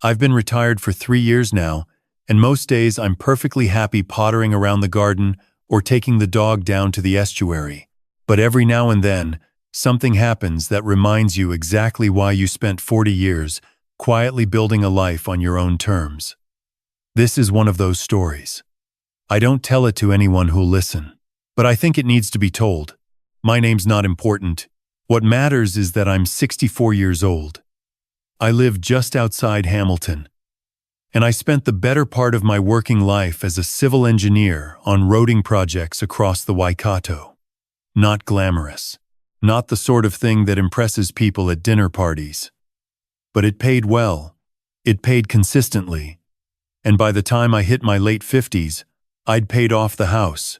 I've been retired for 3 years now, and most days I'm perfectly happy pottering around the garden or taking the dog down to the estuary. But every now and then, something happens that reminds you exactly why you spent 40 years quietly building a life on your own terms. This is one of those stories. I don't tell it to anyone who'll listen, but I think it needs to be told. My name's not important. What matters is that I'm 64 years old. I live just outside Hamilton, and I spent the better part of my working life as a civil engineer on roading projects across the Waikato. Not glamorous, not the sort of thing that impresses people at dinner parties. But it paid well, it paid consistently, and by the time I hit my late 50s, I'd paid off the house,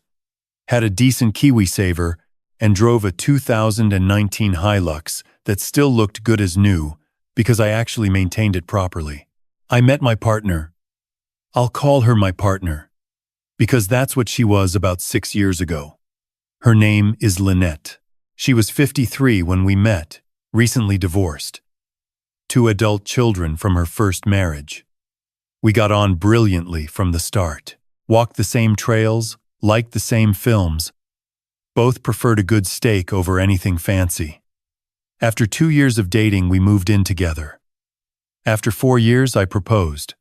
had a decent KiwiSaver, and drove a 2019 Hilux that still looked good as new because I actually maintained it properly. I met my partner. I'll call her my partner, because that's what she was about 6 years ago. Her name is Lynette. She was 53 when we met, recently divorced. 2 adult children from her first marriage. We got on brilliantly from the start, walked the same trails, liked the same films. Both preferred a good steak over anything fancy. After 2 years of dating, we moved in together. After 4 years, I proposed.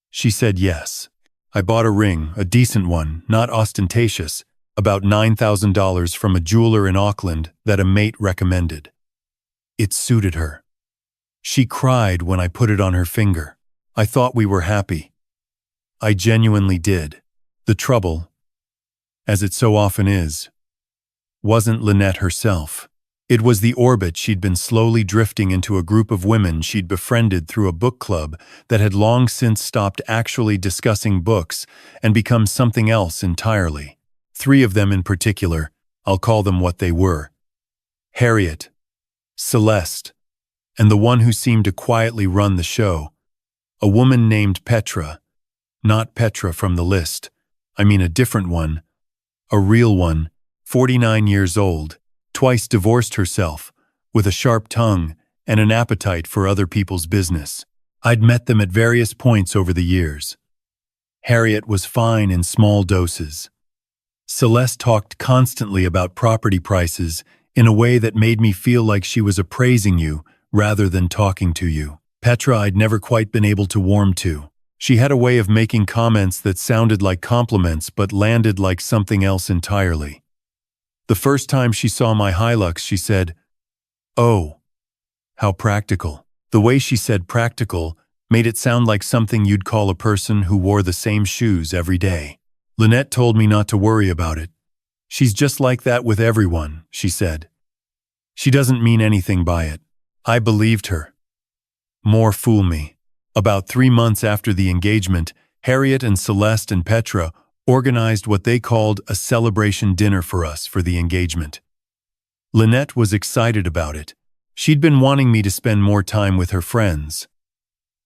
She said yes. I bought a ring, a decent one, not ostentatious, about $9,000 from a jeweler in Auckland that a mate recommended. It suited her. She cried when I put it on her finger. I thought we were happy. I genuinely did. The trouble, as it so often is, wasn't Lynette herself. It was the orbit she'd been slowly drifting into, a group of women she'd befriended through a book club that had long since stopped actually discussing books and become something else entirely. 3 of them in particular, I'll call them what they were: Harriet, Celeste, and the one who seemed to quietly run the show, a woman named Petra. Not Petra from the list, I mean a different one, a real one, 49 years old, twice divorced herself, with a sharp tongue and an appetite for other people's business. I'd met them at various points over the years. Harriet was fine in small doses. Celeste talked constantly about property prices in a way that made me feel like she was appraising you rather than talking to you. Petra I'd never quite been able to warm to. She had a way of making comments that sounded like compliments but landed like something else entirely. The first time she saw my Hilux, she said, "Oh, how practical." The way she said practical made it sound like something you'd call a person who wore the same shoes every day. Lynette told me not to worry about it. "She's just like that with everyone," she said. "She doesn't mean anything by it." I believed her. More fool me. About 3 months after the engagement, Harriet and Celeste and Petra organized what they called a celebration dinner for us for the engagement. Lynette was excited about it. She'd been wanting me to spend more time with her friends.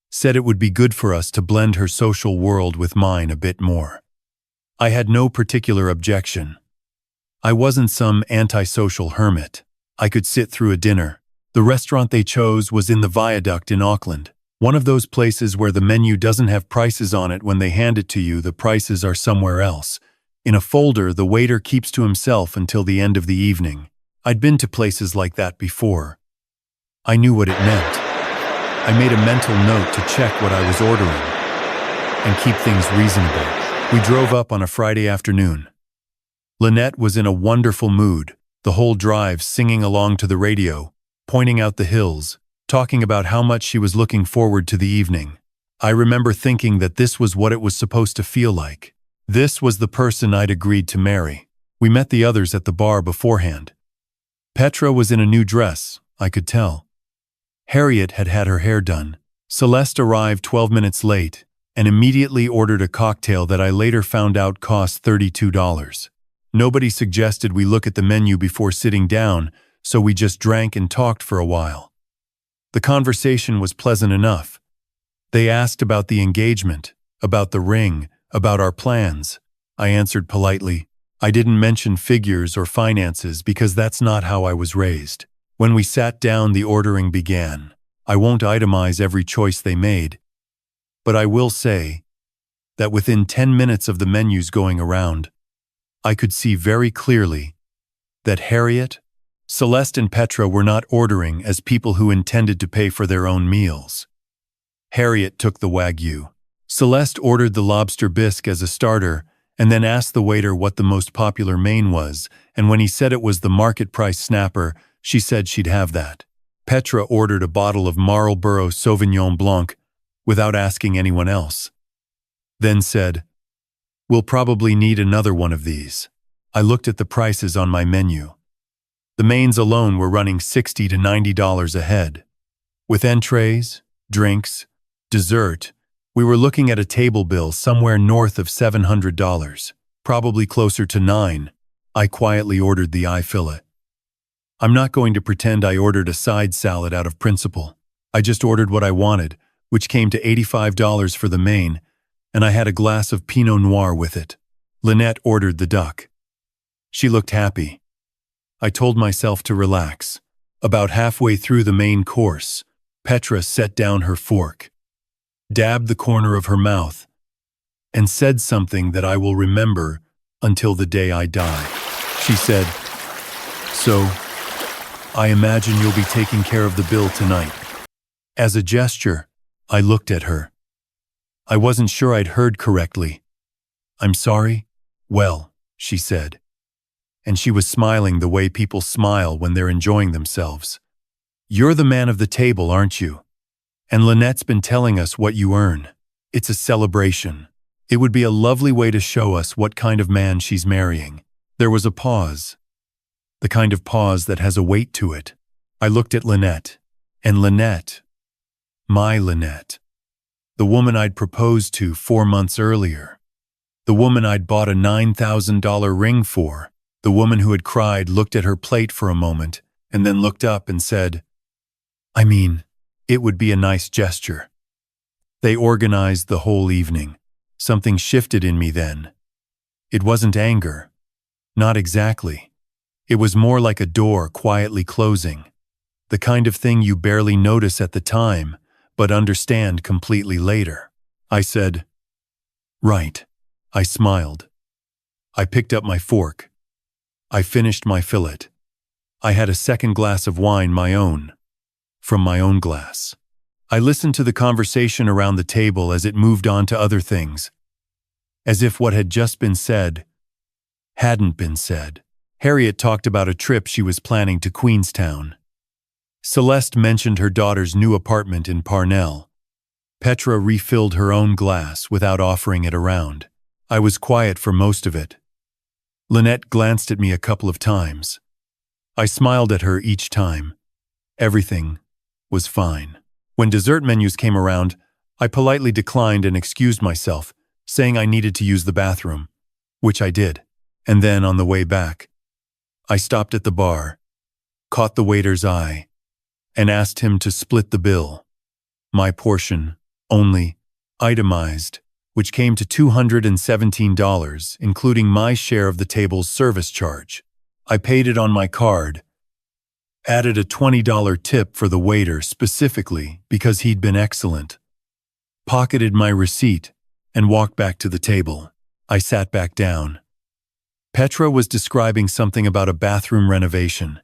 Said it would be good for us to blend her social world with mine a bit more. I had no particular objection. I wasn't some antisocial hermit. I could sit through a dinner. The restaurant they chose was in the Viaduct in Auckland. One of those places where the menu doesn't have prices on it when they hand it to you, the prices are somewhere else. In a folder, the waiter keeps to himself until the end of the evening. I'd been to places like that before. I knew what it meant. I made a mental note to check what I was ordering and keep things reasonable. We drove up on a Friday afternoon. Lynette was in a wonderful mood, the whole drive singing along to the radio, pointing out the hills, talking about how much she was looking forward to the evening. I remember thinking that this was what it was supposed to feel like. This was the person I'd agreed to marry. We met the others at the bar beforehand. Petra was in a new dress, I could tell. Harriet had had her hair done. Celeste arrived 12 minutes late and immediately ordered a cocktail that I later found out cost $32. Nobody suggested we look at the menu before sitting down, so we just drank and talked for a while. The conversation was pleasant enough. They asked about the engagement, about the ring, about our plans. I answered politely. I didn't mention figures or finances because that's not how I was raised. When we sat down, the ordering began. I won't itemize every choice they made. But I will say that within 10 minutes of the menus going around, I could see very clearly that Harriet, Celeste, and Petra were not ordering as people who intended to pay for their own meals. Harriet took the Wagyu. Celeste ordered the lobster bisque as a starter and then asked the waiter what the most popular main was, and when he said it was the market price snapper, she said she'd have that. Petra ordered a bottle of Marlborough Sauvignon Blanc without asking anyone else. Then said, "We'll probably need another one of these." I looked at the prices on my menu. The mains alone were running $60 to $90 a head. With entrees, drinks, dessert, we were looking at a table bill somewhere north of $700, probably closer to $9. I quietly ordered the eye fillet. I'm not going to pretend I ordered a side salad out of principle. I just ordered what I wanted, which came to $85 for the main, and I had a glass of Pinot Noir with it. Lynette ordered the duck. She looked happy. I told myself to relax. About halfway through the main course, Petra set down her fork, dabbed the corner of her mouth, and said something that I will remember until the day I die. She said, "So, I imagine you'll be taking care of the bill tonight." As a gesture, I looked at her. I wasn't sure I'd heard correctly. "I'm sorry?" "Well," she said. And she was smiling the way people smile when they're enjoying themselves. "You're the man of the table, aren't you? And Lynette's been telling us what you earn. It's a celebration. It would be a lovely way to show us what kind of man she's marrying." There was a pause. The kind of pause that has a weight to it. I looked at Lynette. And Lynette, my Lynette, the woman I'd proposed to 4 months earlier, the woman I'd bought a $9,000 ring for, the woman who had cried, looked at her plate for a moment and then looked up and said, "I mean, it would be a nice gesture." They organized the whole evening. Something shifted in me then. It wasn't anger. Not exactly. It was more like a door quietly closing. The kind of thing you barely notice at the time, but understand completely later. I said, "Right." I smiled. I picked up my fork. I finished my fillet. I had a second glass of wine, my own, from my own glass. I listened to the conversation around the table as it moved on to other things, as if what had just been said hadn't been said. Harriet talked about a trip she was planning to Queenstown. Celeste mentioned her daughter's new apartment in Parnell. Petra refilled her own glass without offering it around. I was quiet for most of it. Lynette glanced at me a couple of times. I smiled at her each time. Everything was fine. When dessert menus came around, I politely declined and excused myself, saying I needed to use the bathroom, which I did. And then, on the way back, I stopped at the bar, caught the waiter's eye, and asked him to split the bill. My portion, only, itemized, which came to $217, including my share of the table's service charge. I paid it on my card, added a $20 tip for the waiter specifically because he'd been excellent, pocketed my receipt, and walked back to the table. I sat back down. Petra was describing something about a bathroom renovation.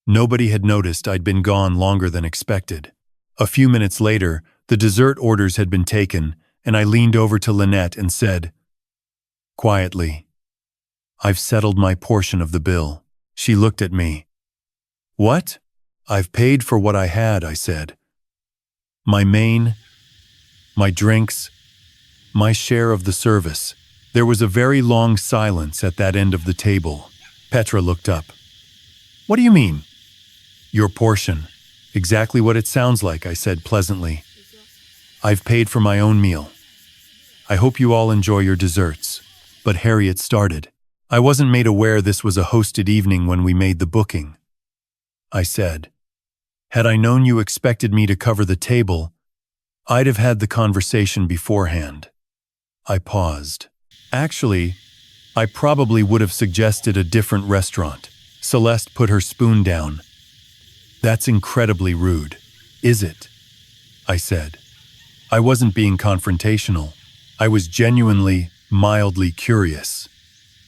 Nobody had noticed I'd been gone longer than expected. A few minutes later, the dessert orders had been taken, and I leaned over to Lynette and said, quietly, "I've settled my portion of the bill." She looked at me. "What?" "I've paid for what I had," I said. "My main, my drinks, my share of the service." There was a very long silence at that end of the table. Petra looked up. "What do you mean?" "Your portion. Exactly what it sounds like," I said pleasantly. "I've paid for my own meal. I hope you all enjoy your desserts." But Harriet started. "I wasn't made aware this was a hosted evening when we made the booking," I said. "Had I known you expected me to cover the table, I'd have had the conversation beforehand." I paused. "Actually, I probably would have suggested a different restaurant." Celeste put her spoon down. "That's incredibly rude." "Is it?" I said. I wasn't being confrontational. I was genuinely, mildly curious.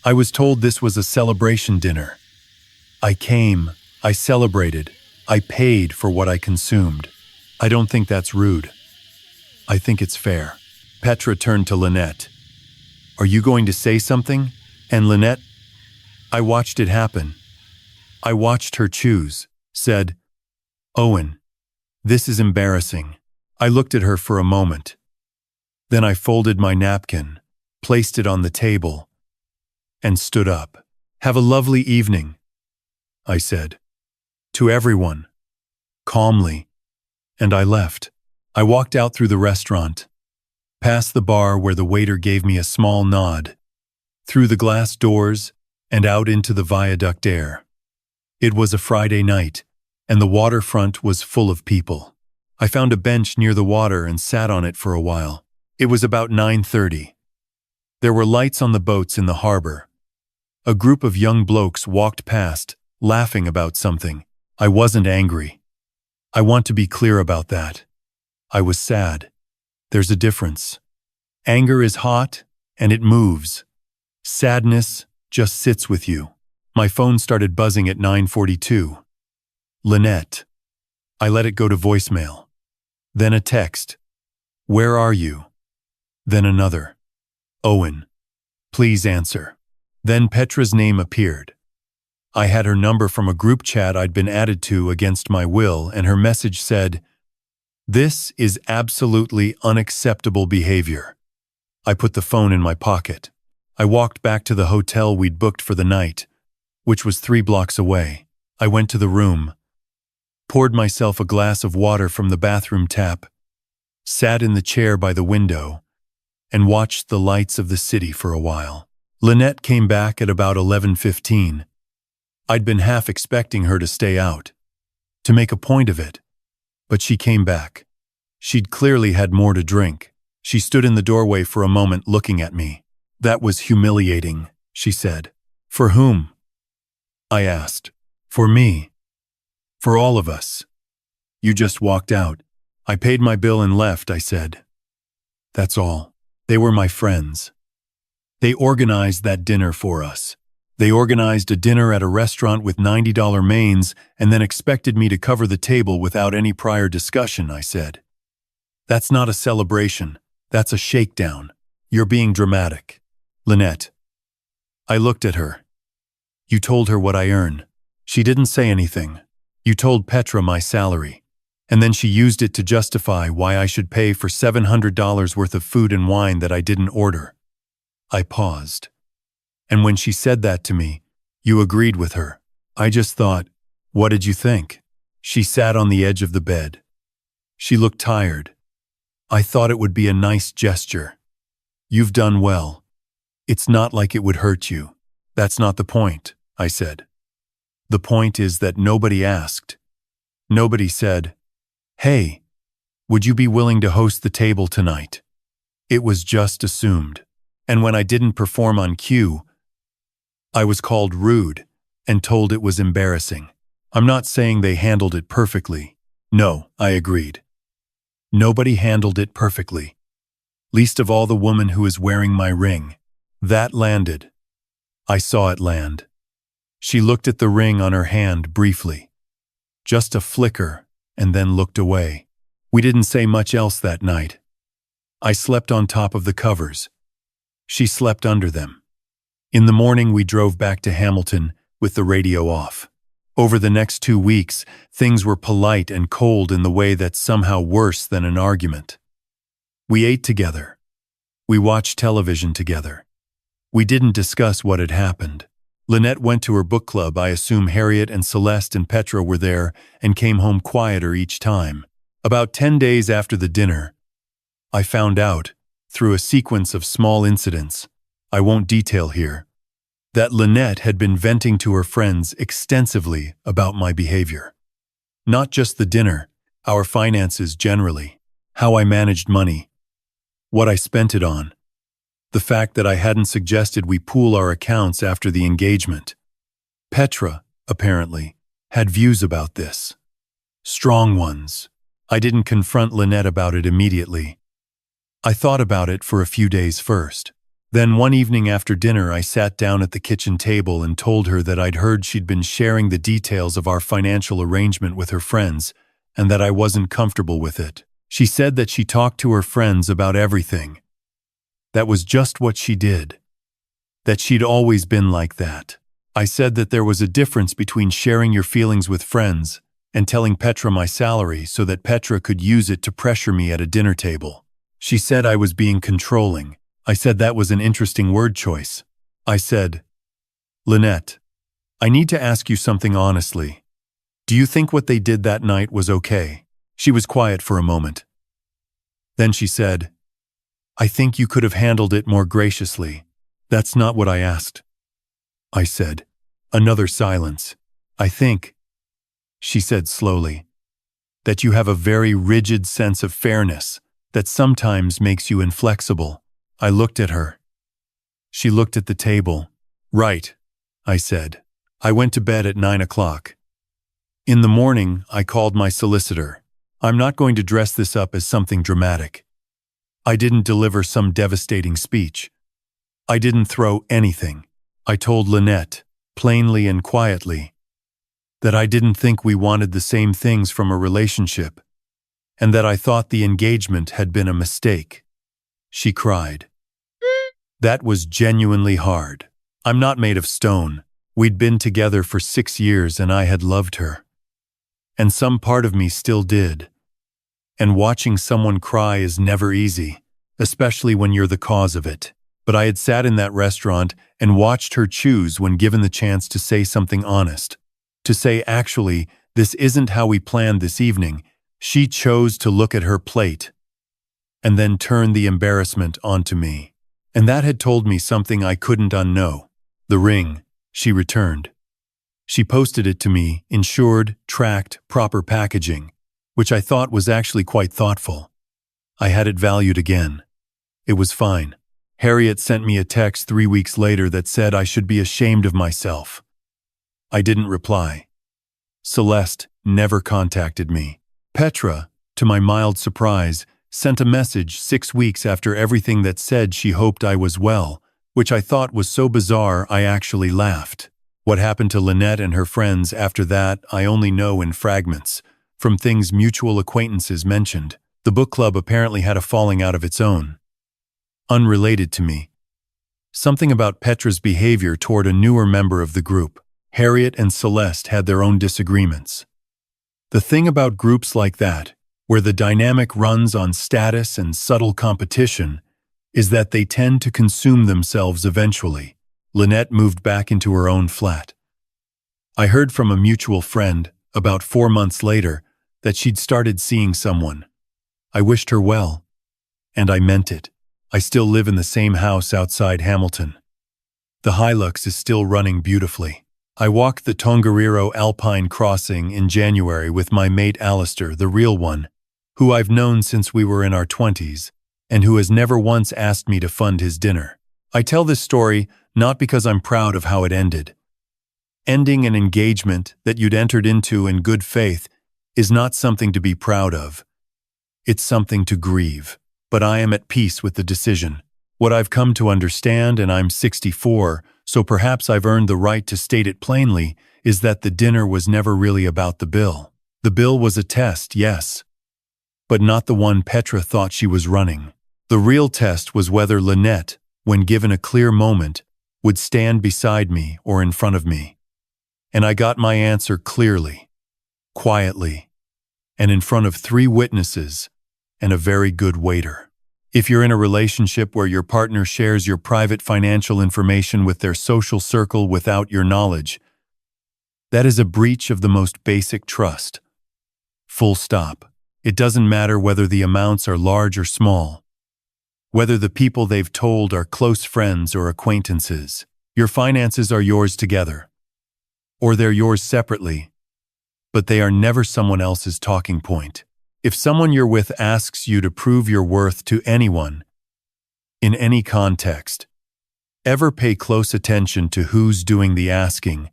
I was told this was a celebration dinner. I came, I celebrated, I paid for what I consumed. I don't think that's rude. I think it's fair. Petra turned to Lynette. Are you going to say something? And Lynette, I watched it happen. I watched her choose, said, Owen, this is embarrassing. I looked at her for a moment. Then I folded my napkin, placed it on the table, and stood up. Have a lovely evening, I said. To everyone. Calmly. And I left. I walked out through the restaurant, past the bar where the waiter gave me a small nod, through the glass doors, and out into the Viaduct air. It was a Friday night, and the waterfront was full of people. I found a bench near the water and sat on it for a while. It was about 9:30. There were lights on the boats in the harbor. A group of young blokes walked past, laughing about something. I wasn't angry. I want to be clear about that. I was sad. There's a difference. Anger is hot, and it moves. Sadness just sits with you. My phone started buzzing at 9:42. Lynette. I let it go to voicemail. Then a text. Where are you? Then another. Owen. Please answer. Then Petra's name appeared. I had her number from a group chat I'd been added to against my will, and her message said, This is absolutely unacceptable behavior. I put the phone in my pocket. I walked back to the hotel we'd booked for the night, which was 3 blocks away. I went to the room, poured myself a glass of water from the bathroom tap, sat in the chair by the window, and watched the lights of the city for a while. Lynette came back at about 11:15. I'd been half expecting her to stay out, to make a point of it, but she came back. She'd clearly had more to drink. She stood in the doorway for a moment looking at me. That was humiliating, she said. For whom? I asked. For me. For all of us. You just walked out. I paid my bill and left, I said. That's all. They were my friends. They organized that dinner for us. They organized a dinner at a restaurant with $90 mains and then expected me to cover the table without any prior discussion, I said. That's not a celebration. That's a shakedown. You're being dramatic. Lynette. I looked at her. You told her what I earn. She didn't say anything. You told Petra my salary. And then she used it to justify why I should pay for $700 worth of food and wine that I didn't order. I paused. And when she said that to me, you agreed with her. I just thought, what did you think? She sat on the edge of the bed. She looked tired. I thought it would be a nice gesture. You've done well. It's not like it would hurt you. That's not the point, I said. The point is that nobody asked. Nobody said, hey, would you be willing to host the table tonight? It was just assumed. And when I didn't perform on cue, I was called rude and told it was embarrassing. I'm not saying they handled it perfectly. No, I agreed. Nobody handled it perfectly. Least of all the woman who is wearing my ring. That landed. I saw it land. She looked at the ring on her hand briefly. Just a flicker, and then looked away. We didn't say much else that night. I slept on top of the covers. She slept under them. In the morning, we drove back to Hamilton with the radio off. Over the next 2 weeks, things were polite and cold in the way that's somehow worse than an argument. We ate together. We watched television together. We didn't discuss what had happened. Lynette went to her book club. I assume Harriet and Celeste and Petra were there and came home quieter each time. About 10 days after the dinner, I found out, through a sequence of small incidents, I won't detail here, that Lynette had been venting to her friends extensively about my behavior. Not just the dinner, our finances generally, how I managed money, what I spent it on, the fact that I hadn't suggested we pool our accounts after the engagement. Petra, apparently, had views about this. Strong ones. I didn't confront Lynette about it immediately. I thought about it for a few days first. Then one evening after dinner, I sat down at the kitchen table and told her that I'd heard she'd been sharing the details of our financial arrangement with her friends and that I wasn't comfortable with it. She said that she talked to her friends about everything. That was just what she did. That she'd always been like that. I said that there was a difference between sharing your feelings with friends and telling Petra my salary so that Petra could use it to pressure me at a dinner table. She said I was being controlling. I said that was an interesting word choice. I said, "Lynette, I need to ask you something honestly. Do you think what they did that night was okay?" She was quiet for a moment. Then she said, "I think you could have handled it more graciously." "That's not what I asked," I said. Another silence. "I think," she said slowly, "that you have a very rigid sense of fairness that sometimes makes you inflexible." I looked at her. She looked at the table. "Right," I said. I went to bed at 9 o'clock. In the morning, I called my solicitor. I'm not going to dress this up as something dramatic. I didn't deliver some devastating speech. I didn't throw anything. I told Lynette, plainly and quietly, that I didn't think we wanted the same things from a relationship, and that I thought the engagement had been a mistake. She cried. That was genuinely hard. I'm not made of stone. We'd been together for 6 years and I had loved her. And some part of me still did. And watching someone cry is never easy, especially when you're the cause of it. But I had sat in that restaurant and watched her choose when given the chance to say something honest. To say, actually, this isn't how we planned this evening. She chose to look at her plate and then turn the embarrassment onto me. And that had told me something I couldn't unknow. The ring, she returned. She posted it to me, insured, tracked, proper packaging, which I thought was actually quite thoughtful. I had it valued again. It was fine. Harriet sent me a text 3 weeks later that said I should be ashamed of myself. I didn't reply. Celeste never contacted me. Petra, to my mild surprise, sent a message 6 weeks after everything that said she hoped I was well, which I thought was so bizarre I actually laughed. What happened to Lynette and her friends after that I only know in fragments, from things mutual acquaintances mentioned. The book club apparently had a falling out of its own. Unrelated to me. Something about Petra's behavior toward a newer member of the group. Harriet and Celeste had their own disagreements. The thing about groups like that, where the dynamic runs on status and subtle competition, is that they tend to consume themselves eventually. Lynette moved back into her own flat. I heard from a mutual friend, about 4 months later, that she'd started seeing someone. I wished her well. And I meant it. I still live in the same house outside Hamilton. The Hilux is still running beautifully. I walked the Tongariro Alpine Crossing in January with my mate Alistair, the real one, who I've known since we were in our 20s, and who has never once asked me to fund his dinner. I tell this story not because I'm proud of how it ended. Ending an engagement that you'd entered into in good faith is not something to be proud of. It's something to grieve. But I am at peace with the decision. What I've come to understand, and I'm 64, so perhaps I've earned the right to state it plainly, is that the dinner was never really about the bill. The bill was a test, yes, but not the one Petra thought she was running. The real test was whether Lynette, when given a clear moment, would stand beside me or in front of me. And I got my answer clearly, quietly, and in front of 3 witnesses and a very good waiter. If you're in a relationship where your partner shares your private financial information with their social circle without your knowledge, that is a breach of the most basic trust. Full stop. It doesn't matter whether the amounts are large or small, whether the people they've told are close friends or acquaintances. Your finances are yours together, or they're yours separately, but they are never someone else's talking point. If someone you're with asks you to prove your worth to anyone, in any context, ever pay close attention to who's doing the asking,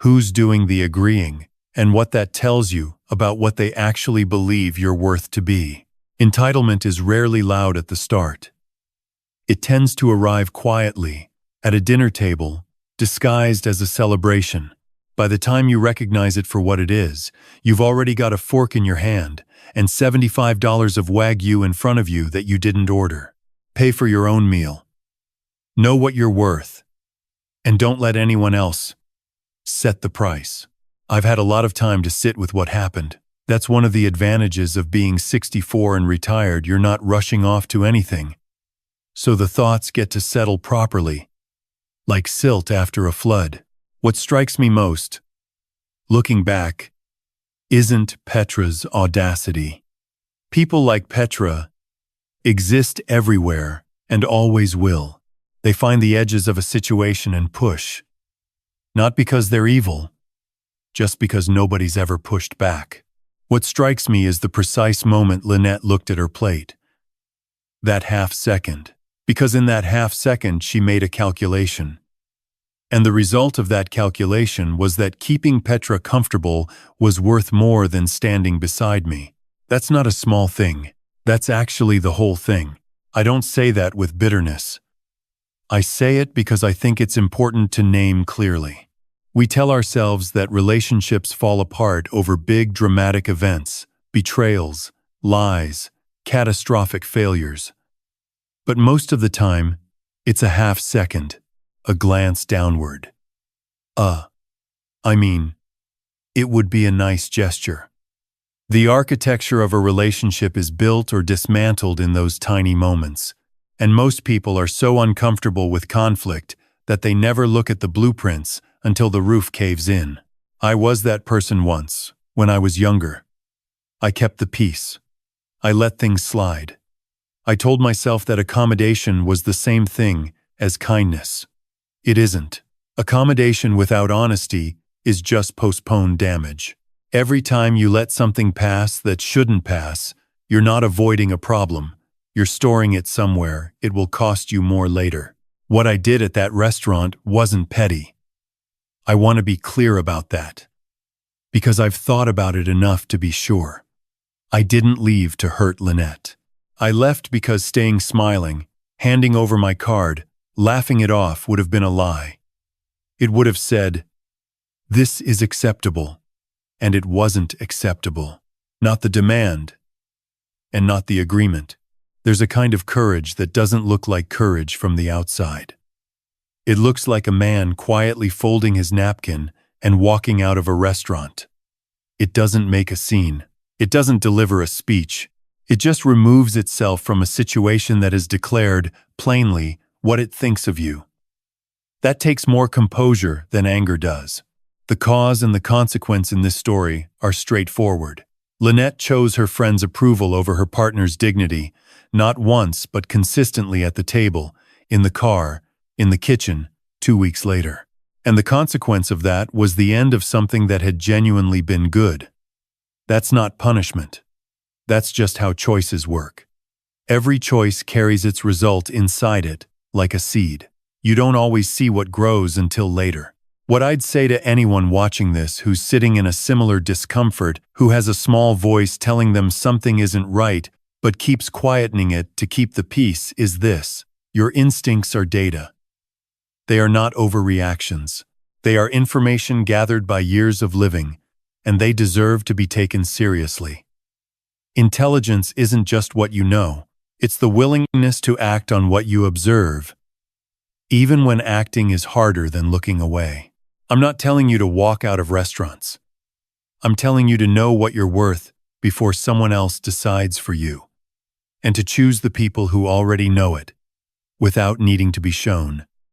who's doing the agreeing, and what that tells you about what they actually believe your worth to be. Entitlement is rarely loud at the start. It tends to arrive quietly, at a dinner table, disguised as a celebration. By the time you recognize it for what it is, you've already got a fork in your hand and $75 of Wagyu in front of you that you didn't order. Pay for your own meal. Know what you're worth. And don't let anyone else set the price. I've had a lot of time to sit with what happened. That's one of the advantages of being 64 and retired. You're not rushing off to anything. So the thoughts get to settle properly, like silt after a flood. What strikes me most, looking back, isn't Petra's audacity. People like Petra exist everywhere and always will. They find the edges of a situation and push. Not because they're evil, just because nobody's ever pushed back. What strikes me is the precise moment Lynette looked at her plate. That half second. Because in that half second she made a calculation. And the result of that calculation was that keeping Petra comfortable was worth more than standing beside me. That's not a small thing. That's actually the whole thing. I don't say that with bitterness. I say it because I think it's important to name clearly. We tell ourselves that relationships fall apart over big dramatic events, betrayals, lies, catastrophic failures. But most of the time, it's a half second, a glance downward. It would be a nice gesture. The architecture of a relationship is built or dismantled in those tiny moments, and most people are so uncomfortable with conflict that they never look at the blueprints until the roof caves in. I was that person once, when I was younger. I kept the peace. I let things slide. I told myself that accommodation was the same thing as kindness. It isn't. Accommodation without honesty is just postponed damage. Every time you let something pass that shouldn't pass, you're not avoiding a problem. You're storing it somewhere. It will cost you more later. What I did at that restaurant wasn't petty. I want to be clear about that, because I've thought about it enough to be sure. I didn't leave to hurt Lynette. I left because staying smiling, handing over my card, laughing it off would have been a lie. It would have said, "This is acceptable," and it wasn't acceptable. Not the demand, and not the agreement. There's a kind of courage that doesn't look like courage from the outside. It looks like a man quietly folding his napkin and walking out of a restaurant. It doesn't make a scene. It doesn't deliver a speech. It just removes itself from a situation that has declared, plainly, what it thinks of you. That takes more composure than anger does. The cause and the consequence in this story are straightforward. Lynette chose her friend's approval over her partner's dignity, not once but consistently at the table, in the car, in the kitchen, 2 weeks later. And the consequence of that was the end of something that had genuinely been good. That's not punishment. That's just how choices work. Every choice carries its result inside it, like a seed. You don't always see what grows until later. What I'd say to anyone watching this who's sitting in a similar discomfort, who has a small voice telling them something isn't right, but keeps quietening it to keep the peace, is this: your instincts are data. They are not overreactions. They are information gathered by years of living, and they deserve to be taken seriously. Intelligence isn't just what you know. It's the willingness to act on what you observe, even when acting is harder than looking away. I'm not telling you to walk out of restaurants. I'm telling you to know what you're worth before someone else decides for you, and to choose the people who already know it, without needing to be shown.